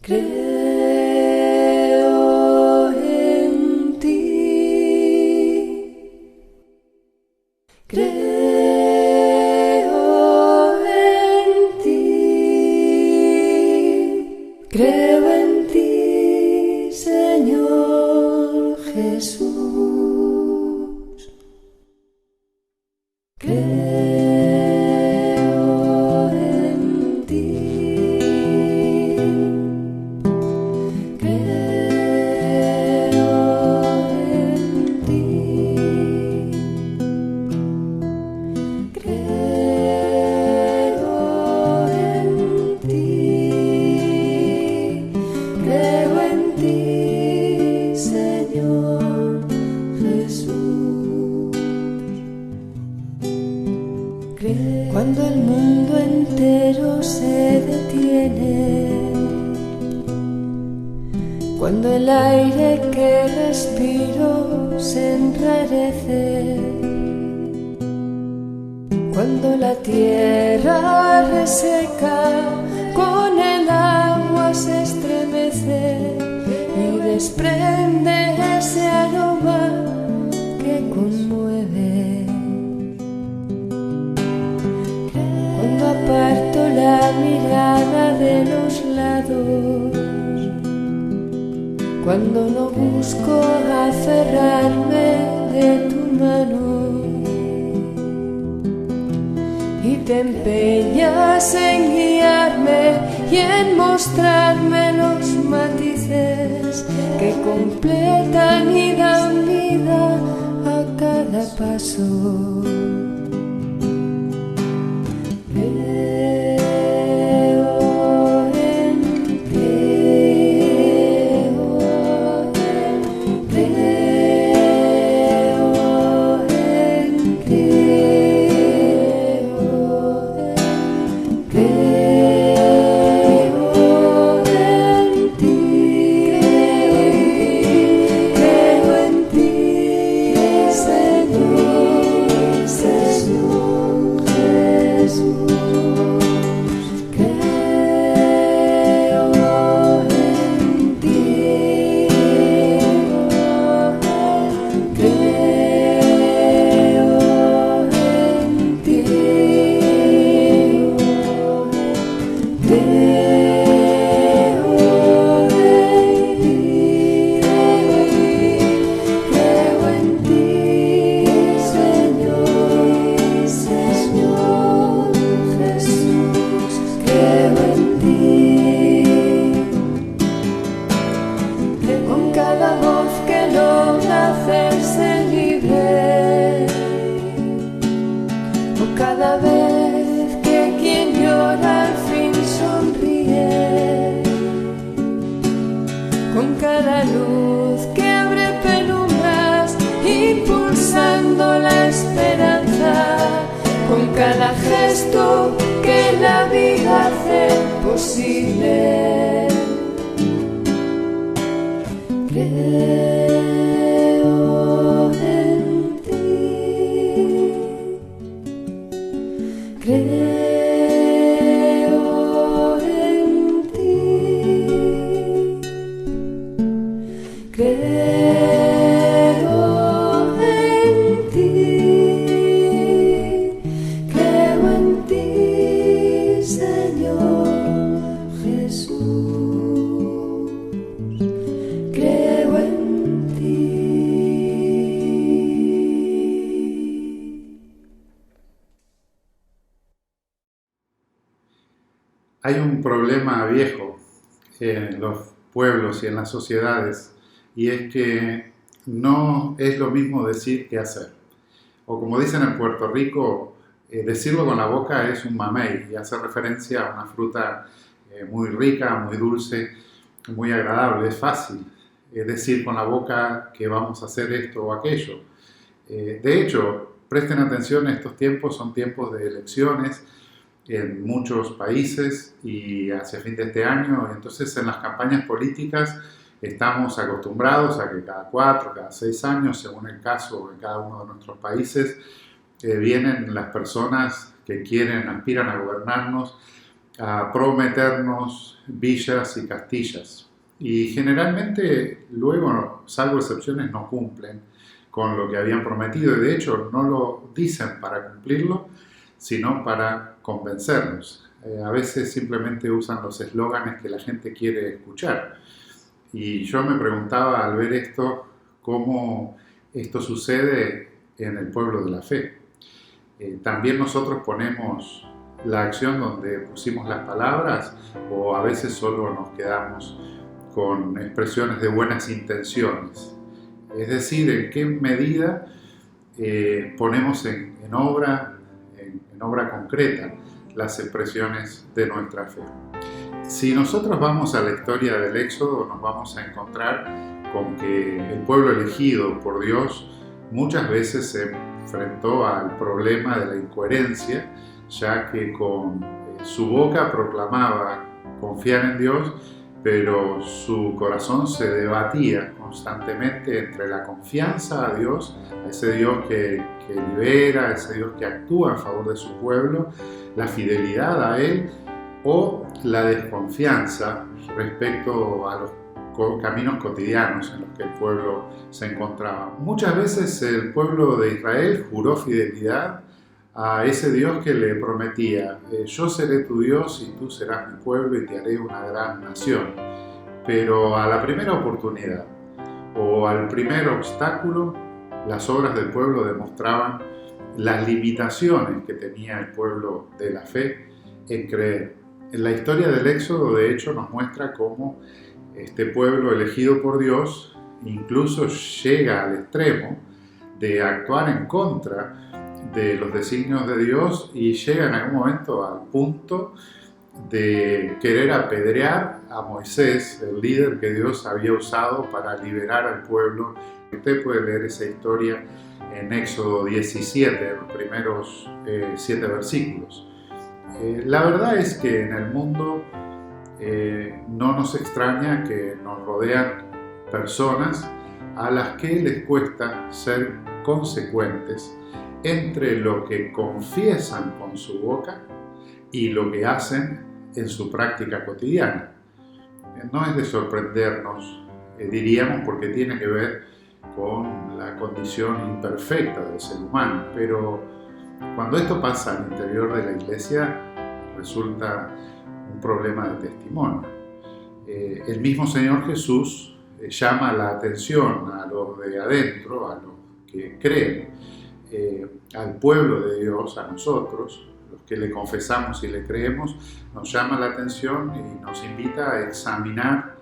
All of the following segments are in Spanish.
Creo en ti. Creo en ti. Creo en ti, Señor Jesús. Creo en ti. Cuando el mundo entero se detiene, cuando el aire que respiro se enrarece, cuando la tierra reseca con el agua se estremece y desprende ese aroma que conmueve. Cuando aparto la mirada de los lados, cuando no busco aferrarme de tu mano y te empeñas en guiarme y en mostrarme los matices que completan y dan vida a cada paso. Cada vez que quien llora al fin sonríe, con cada luz que abre penumbras impulsando la esperanza, con cada gesto que la vida hace posible. Creo en ti. Creo en ti. Creo en ti. Creo en ti, Señor Jesús. Creo en ti. Hay un problema viejo en los pueblos y en las sociedades, y es que no es lo mismo decir que hacer. O como dicen en Puerto Rico, decirlo con la boca es un mamey, y hace referencia a una fruta muy rica, muy dulce, muy agradable. Es fácil decir con la boca que vamos a hacer esto o aquello. De hecho, presten atención, estos tiempos son tiempos de elecciones en muchos países y hacia fin de este año. Entonces, en las campañas políticas estamos acostumbrados a que cada 4, cada 6 años, según el caso en cada uno de nuestros países, vienen las personas que aspiran a gobernarnos a prometernos villas y castillas. Y generalmente luego, salvo excepciones, no cumplen con lo que habían prometido. Y de hecho no lo dicen para cumplirlo, sino para convencernos. A veces simplemente usan los eslóganes que la gente quiere escuchar. Y yo me preguntaba al ver esto, cómo esto sucede en el pueblo de la fe. También nosotros ponemos la acción donde pusimos las palabras, o a veces solo nos quedamos con expresiones de buenas intenciones. Es decir, en qué medida ponemos en obra concreta las expresiones de nuestra fe. Si nosotros vamos a la historia del Éxodo, nos vamos a encontrar con que el pueblo elegido por Dios muchas veces se enfrentó al problema de la incoherencia, ya que con su boca proclamaba confiar en Dios, pero su corazón se debatía constantemente entre la confianza a Dios, a ese Dios que libera, a ese Dios que actúa en favor de su pueblo, la fidelidad a Él, o la desconfianza respecto a los caminos cotidianos en los que el pueblo se encontraba. Muchas veces el pueblo de Israel juró fidelidad a ese Dios que le prometía: yo seré tu Dios y tú serás mi pueblo y te haré una gran nación. Pero a la primera oportunidad o al primer obstáculo, las obras del pueblo demostraban las limitaciones que tenía el pueblo de la fe en creer. En la historia del Éxodo, de hecho, nos muestra cómo este pueblo elegido por Dios incluso llega al extremo de actuar en contra de los designios de Dios y llega en algún momento al punto de querer apedrear a Moisés, el líder que Dios había usado para liberar al pueblo. Usted puede leer esa historia en Éxodo 17, los primeros 7 versículos. La verdad es que en el mundo no nos extraña que nos rodean personas a las que les cuesta ser consecuentes entre lo que confiesan con su boca y lo que hacen en su práctica cotidiana. No es de sorprendernos, diríamos, porque tiene que ver con la condición imperfecta del ser humano, pero cuando esto pasa al interior de la iglesia resulta un problema de testimonio. El mismo Señor Jesús llama la atención a los de adentro, a los que creen, al pueblo de Dios, a nosotros, los que le confesamos y le creemos, nos llama la atención y nos invita a examinar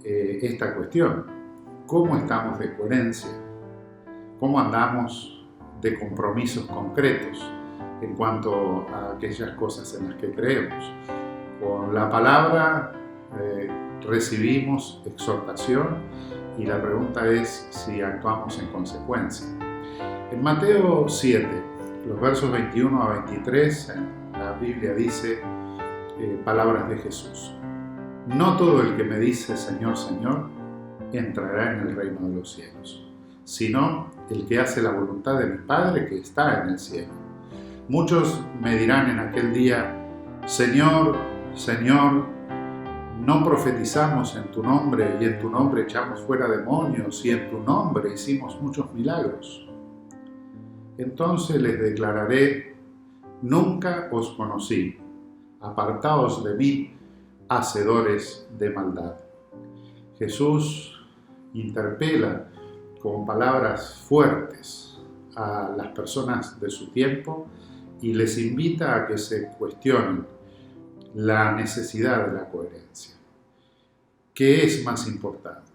esta cuestión. ¿Cómo estamos de coherencia? ¿Cómo andamos de compromisos concretos en cuanto a aquellas cosas en las que creemos? Con la palabra recibimos exhortación y la pregunta es si actuamos en consecuencia. En Mateo 7, los versos 21 a 23, la Biblia dice palabras de Jesús: no todo el que me dice Señor, Señor, entrará en el reino de los cielos, sino el que hace la voluntad de mi Padre que está en el cielo. Muchos me dirán en aquel día: Señor, Señor, ¿no profetizamos en tu nombre y en tu nombre echamos fuera demonios y en tu nombre hicimos muchos milagros? Entonces les declararé: nunca os conocí, apartaos de mí, hacedores de maldad. Jesús interpela con palabras fuertes a las personas de su tiempo y les invita a que se cuestionen la necesidad de la coherencia. ¿Qué es más importante?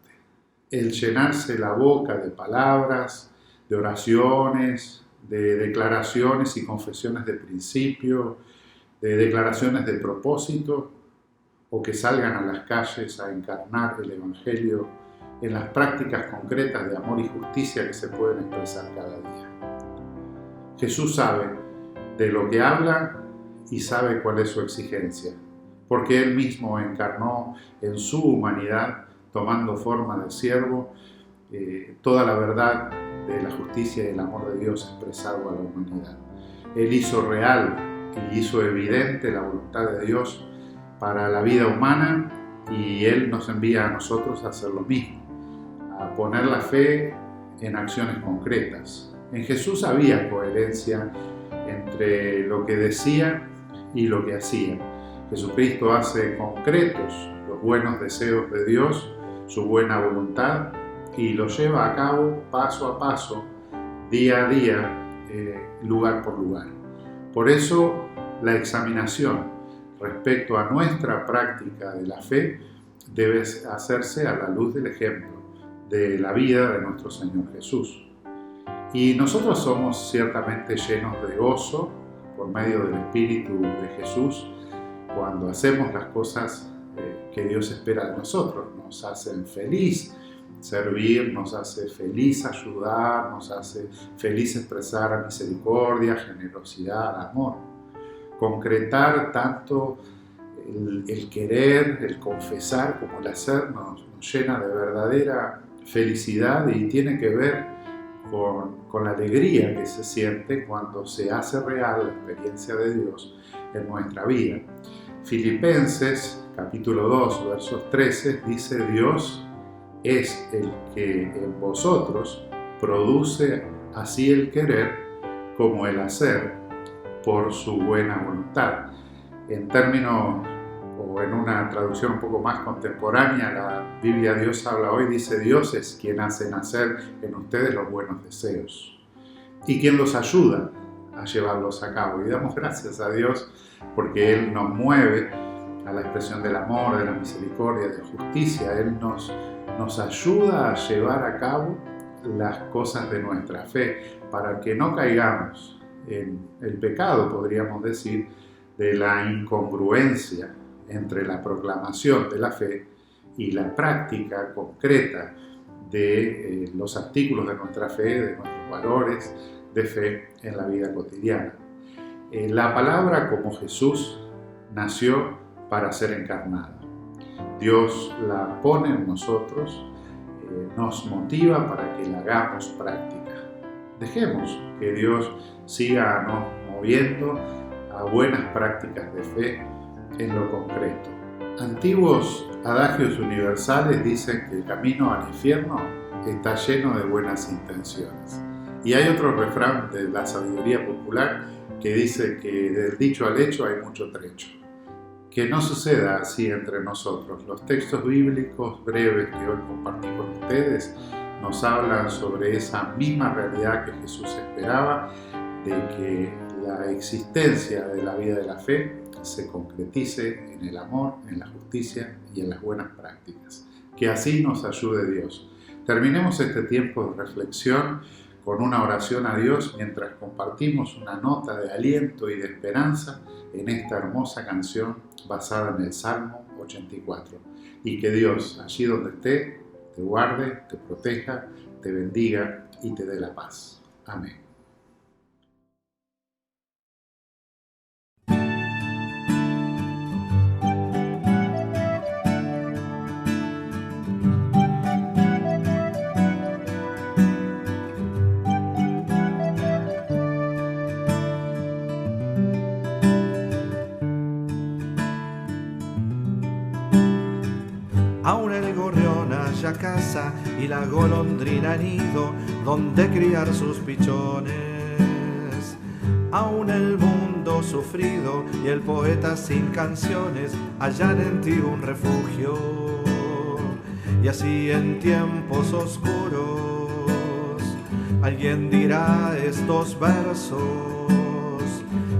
¿El llenarse la boca de palabras, de oraciones, de declaraciones y confesiones de principio, de declaraciones de propósito, o que salgan a las calles a encarnar el Evangelio en las prácticas concretas de amor y justicia que se pueden expresar cada día? Jesús sabe de lo que habla y sabe cuál es su exigencia, porque Él mismo encarnó en su humanidad, tomando forma de siervo, toda la verdad de la justicia y el amor de Dios expresado a la humanidad. Él hizo real y hizo evidente la voluntad de Dios para la vida humana y Él nos envía a nosotros a hacer lo mismo, a poner la fe en acciones concretas. En Jesús había coherencia entre lo que decía y lo que hacía. Jesucristo hace concretos los buenos deseos de Dios, su buena voluntad, y los lleva a cabo paso a paso, día a día, lugar por lugar. Por eso la examinación respecto a nuestra práctica de la fe debe hacerse a la luz del ejemplo de la vida de nuestro Señor Jesús. Y nosotros somos ciertamente llenos de gozo por medio del Espíritu de Jesús cuando hacemos las cosas que Dios espera de nosotros. Nos hacen feliz servir, nos hace feliz ayudar, nos hace feliz expresar misericordia, generosidad, amor. Concretar tanto el querer, el confesar como el hacer nos llena de verdadera felicidad y tiene que ver con la alegría que se siente cuando se hace real la experiencia de Dios en nuestra vida. Filipenses capítulo 2 versos 13 dice: Dios es el que en vosotros produce así el querer como el hacer por su buena voluntad. En términos o en una traducción un poco más contemporánea, la Biblia Dios habla hoy, dice: Dios es quien hace nacer en ustedes los buenos deseos y quien los ayuda a llevarlos a cabo. Y damos gracias a Dios porque Él nos mueve a la expresión del amor, de la misericordia, de la justicia. Él nos ayuda a llevar a cabo las cosas de nuestra fe para que no caigamos en el pecado, podríamos decir, de la incongruencia entre la proclamación de la fe y la práctica concreta de los artículos de nuestra fe, de nuestros valores de fe en la vida cotidiana. La palabra, como Jesús, nació para ser encarnada. Dios la pone en nosotros, nos motiva para que la hagamos práctica. Dejemos que Dios siga nos moviendo a buenas prácticas de fe en lo concreto. Antiguos adagios universales dicen que el camino al infierno está lleno de buenas intenciones. Y hay otro refrán de la sabiduría popular que dice que del dicho al hecho hay mucho trecho. Que no suceda así entre nosotros. Los textos bíblicos breves que hoy compartí con ustedes nos hablan sobre esa misma realidad que Jesús esperaba, de que la existencia de la vida de la fe se concretice en el amor, en la justicia y en las buenas prácticas. Que así nos ayude Dios. Terminemos este tiempo de reflexión con una oración a Dios mientras compartimos una nota de aliento y de esperanza en esta hermosa canción basada en el Salmo 84. Y que Dios, allí donde esté, te guarde, te proteja, te bendiga y te dé la paz. Amén. Aún el gorrión haya casa y la golondrina nido donde criar sus pichones. Aún el mundo sufrido y el poeta sin canciones hallan en ti un refugio. Y así en tiempos oscuros alguien dirá estos versos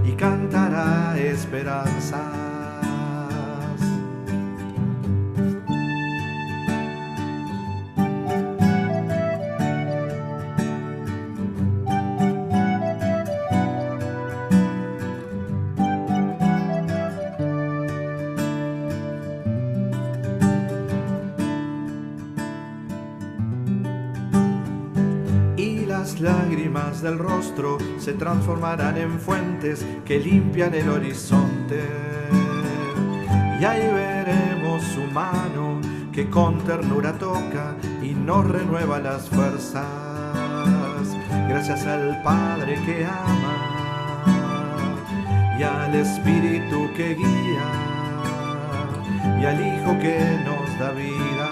y cantará esperanza. Las lágrimas del rostro se transformarán en fuentes que limpian el horizonte. Y ahí veremos su mano que con ternura toca y nos renueva las fuerzas. Gracias al Padre que ama y al Espíritu que guía. y al Hijo que nos da vida.